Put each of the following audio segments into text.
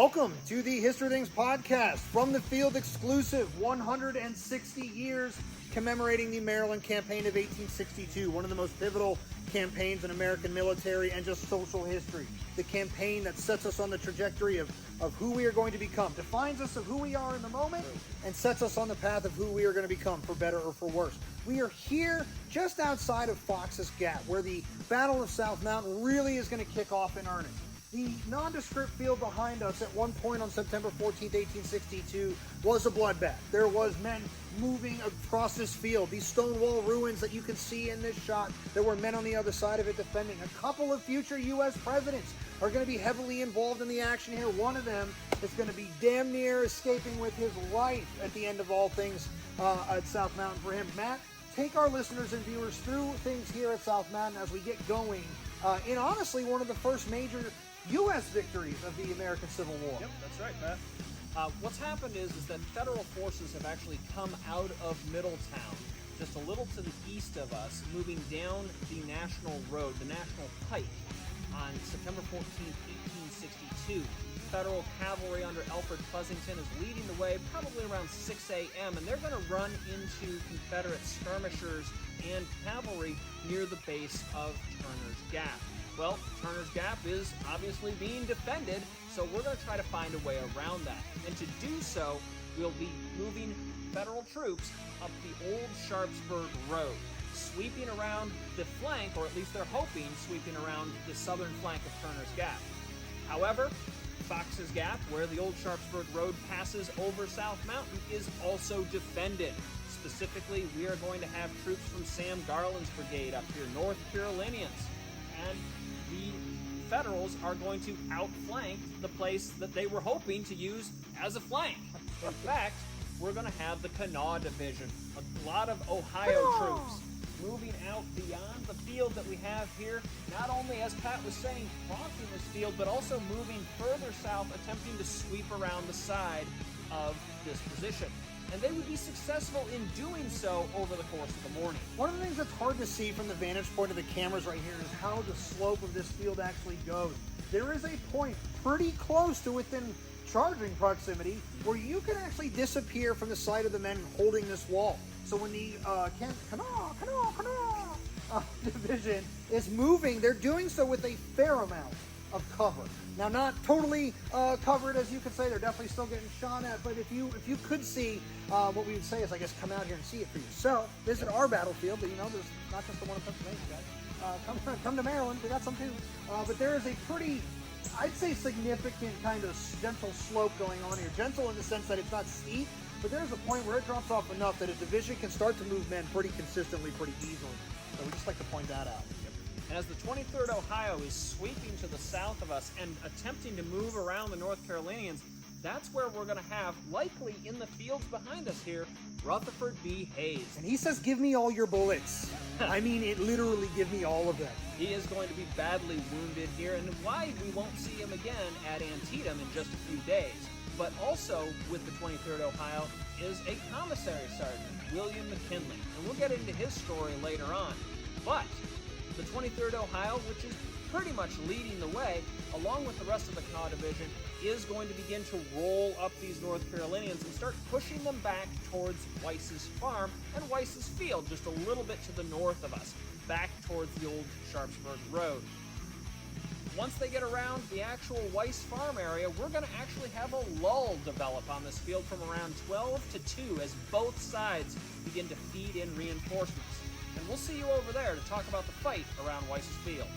Welcome to the History Things podcast, from the field exclusive, 160 years commemorating the Maryland Campaign of 1862, one of the most pivotal campaigns in American military and just social history. The campaign that sets us on the trajectory of who we are going to become, defines us of who we are in the moment, and sets us on the path of who we are going to become, for better or for worse. We are here just outside of Fox's Gap, where the Battle of South Mountain really is going to kick off in earnest. The nondescript field behind us at one point on September 14th, 1862 was a bloodbath. There was men moving across this field. These stone wall ruins that you can see in this shot, there were men on the other side of it defending. A couple of future U.S. presidents are going to be heavily involved in the action here. One of them is going to be damn near escaping with his life at the end of all things at South Mountain for him. Matt, take our listeners and viewers through things here at South Mountain as we get going in honestly one of the first major U.S. victories of the American Civil War. Yep, that's right, Pat. What's happened is that federal forces have actually come out of Middletown, just a little to the east of us, moving down the National Road, the National Pike, on September 14th, 1862. Federal cavalry under Alfred Pleasonton is leading the way, probably around 6 a.m., and they're going to run into Confederate skirmishers and cavalry near the base of Turner's Gap. Well, Turner's Gap is obviously being defended, so we're going to try to find a way around that. And to do so, we'll be moving federal troops up the old Sharpsburg Road, sweeping around the flank, or at least they're hoping, sweeping around the southern flank of Turner's Gap. However, Fox's Gap, where the old Sharpsburg Road passes over South Mountain, is also defended. Specifically, we are going to have troops from Sam Garland's brigade up here, North Carolinians, and the Federals are going to outflank the place that they were hoping to use as a flank. In fact, we're going to have the Kanawha Division, a lot of Ohio troops moving out beyond the field that we have here, not only, as Pat was saying, crossing this field, but also moving further south, attempting to sweep around the side of this position. And they would be successful in doing so over the course of the morning. One of the things that's hard to see from the vantage point of the cameras right here is how the slope of this field actually goes. There is a point pretty close to within charging proximity where you can actually disappear from the sight of the men holding this wall. So when the Kanawha division is moving, they're doing so with a fair amount of cover. Now, not totally covered, as you could say. They're definitely still getting shot at. But if you could see, what we would say is, I guess, come out here and see it for yourself. Visit our battlefield. But, there's not just the one in Pennsylvania, guys. Come to Maryland. We got some too. But there is a pretty, I'd say, significant kind of gentle slope going on here. Gentle in the sense that it's not steep, but there's a point where it drops off enough that a division can start to move men pretty consistently, pretty easily. So we just like to point that out. And as the 23rd Ohio is sweeping to the south of us and attempting to move around the North Carolinians, that's where we're going to have, likely in the fields behind us here, Rutherford B. Hayes. And he says, give me all your bullets. I mean, it literally, give me all of them. He is going to be badly wounded here, and why we won't see him again at Antietam in just a few days. But also with the 23rd Ohio is a commissary sergeant, William McKinley. And we'll get into his story later on. But the 23rd Ohio, which is pretty much leading the way, along with the rest of the Kanawha Division, is going to begin to roll up these North Carolinians and start pushing them back towards Weiss's farm and Weiss's field, just a little bit to the north of us, back towards the old Sharpsburg Road. Once they get around the actual Weiss farm area, we're going to actually have a lull develop on this field from around 12 to 2 as both sides begin to feed in reinforcements. And we'll see you over there to talk about the fight around Weiss's Field.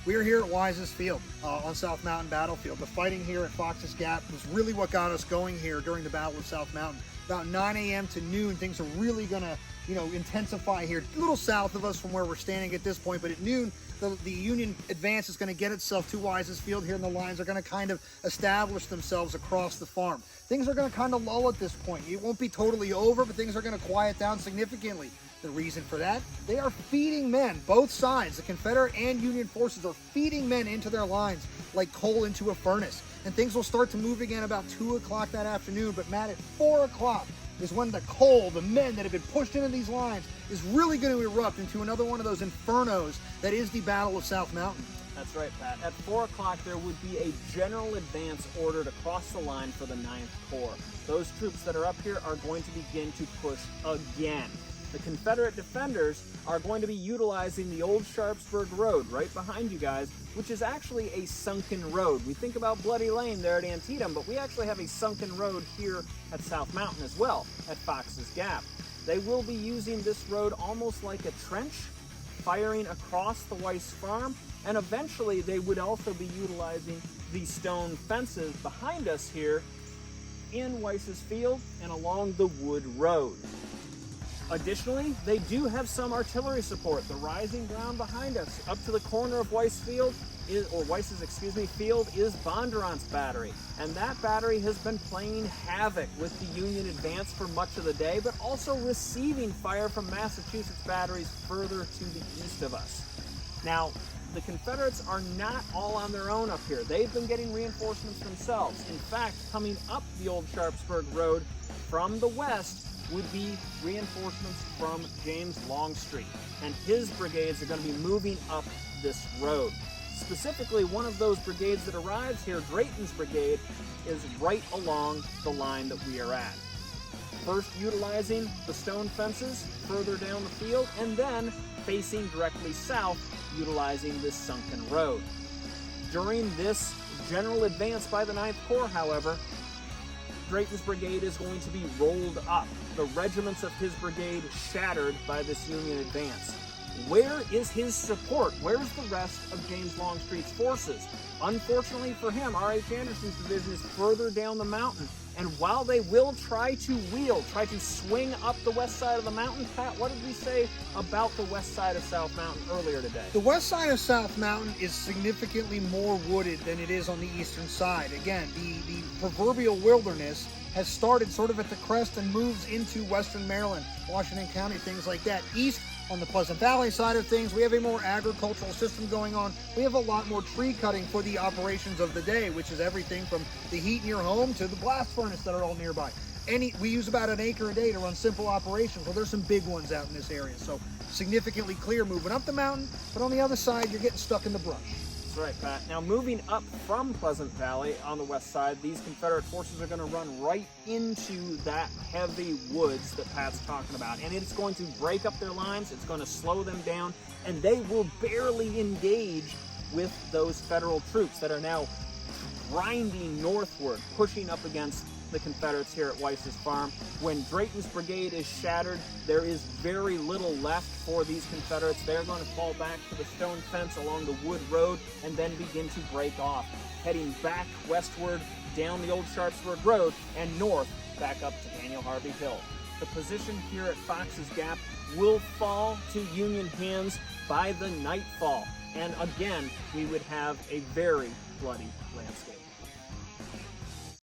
We're here at Weiss's Field on South Mountain Battlefield. The fighting here at Fox's Gap was really what got us going here during the Battle of South Mountain. About 9 a.m. to noon, things are really going to, intensify here. A little south of us from where we're standing at this point, but at noon, the Union advance is going to get itself to Weiss's Field here, and the lines are going to kind of establish themselves across the farm. Things are going to kind of lull at this point. It won't be totally over, but things are going to quiet down significantly. The reason for that, they are feeding men, both sides, the Confederate and Union forces are feeding men into their lines like coal into a furnace. And things will start to move again about 2 o'clock that afternoon, but Matt, at 4 o'clock is when the coal, the men that have been pushed into these lines, is really going to erupt into another one of those infernos that is the Battle of South Mountain. That's right, Pat. At 4 o'clock, there would be a general advance ordered across the line for the 9th Corps. Those troops that are up here are going to begin to push again. The Confederate defenders are going to be utilizing the old Sharpsburg Road right behind you guys, which is actually a sunken road. We think about Bloody Lane there at Antietam, but we actually have a sunken road here at South Mountain as well, at Fox's Gap. They will be using this road almost like a trench, firing across the Weiss Farm, and eventually they would also be utilizing the stone fences behind us here in Weiss's Field and along the Wood Road. Additionally, they do have some artillery support. The rising ground behind us, up to the corner of Weiss's Field is Bondurant's battery. And that battery has been playing havoc with the Union advance for much of the day, but also receiving fire from Massachusetts batteries further to the east of us. Now, the Confederates are not all on their own up here. They've been getting reinforcements themselves. In fact, coming up the old Sharpsburg Road from the west would be reinforcements from James Longstreet, and his brigades are going to be moving up this road. Specifically, one of those brigades that arrives here, Drayton's brigade, is right along the line that we are at. First utilizing the stone fences further down the field, and then facing directly south, utilizing this sunken road. During this general advance by the 9th Corps, however, Drayton's brigade is going to be rolled up. The regiments of his brigade shattered by this Union advance. Where is his support? Where's the rest of James Longstreet's forces? Unfortunately for him, R.H. Anderson's division is further down the mountain. And while they will try to swing up the west side of the mountain, Pat, what did we say about the west side of South Mountain earlier today? The west side of South Mountain is significantly more wooded than it is on the eastern side. Again, the proverbial wilderness has started sort of at the crest and moves into western Maryland, Washington County, things like that. East, on the Pleasant Valley side of things, we have a more agricultural system going on. We have a lot more tree cutting for the operations of the day, which is everything from the heat in your home to the blast furnace that are all nearby. We use about an acre a day to run simple operations. Well, there's some big ones out in this area, so significantly clear moving up the mountain, but on the other side, you're getting stuck in the brush. That's right, Pat. Now, moving up from Pleasant Valley on the west side, these Confederate forces are going to run right into that heavy woods that Pat's talking about. And it's going to break up their lines, it's going to slow them down, and they will barely engage with those Federal troops that are now grinding northward, pushing up against the Confederates here at Weiss's Farm. When Drayton's brigade is shattered, there is very little left for these Confederates. They're going to fall back to the stone fence along the Wood Road and then begin to break off, heading back westward down the old Sharpsburg Road and north back up to Daniel Harvey Hill. The position here at Fox's Gap will fall to Union hands by the nightfall. And again, we would have a very bloody landscape.